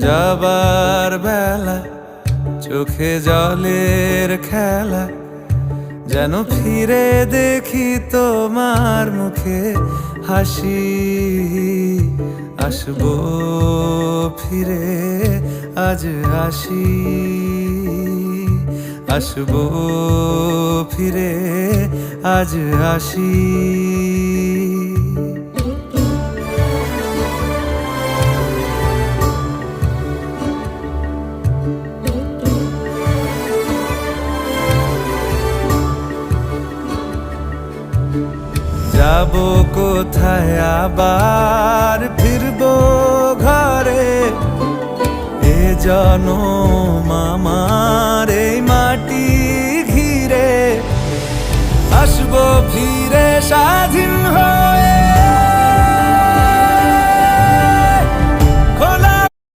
যাবার বেলা চোখে জলের খেলা, যেন ফিরে দেখি তোমার মুখে হাসি। আসবো ফিরে আজ আসি, আসবো ফিরে আজ আসি। যাবো কোথায় আবার ফিরবো ঘরে, এ জনম আমার এই মাটি ঘিরে। আসবো ফিরে স্বাধীন হয়ে।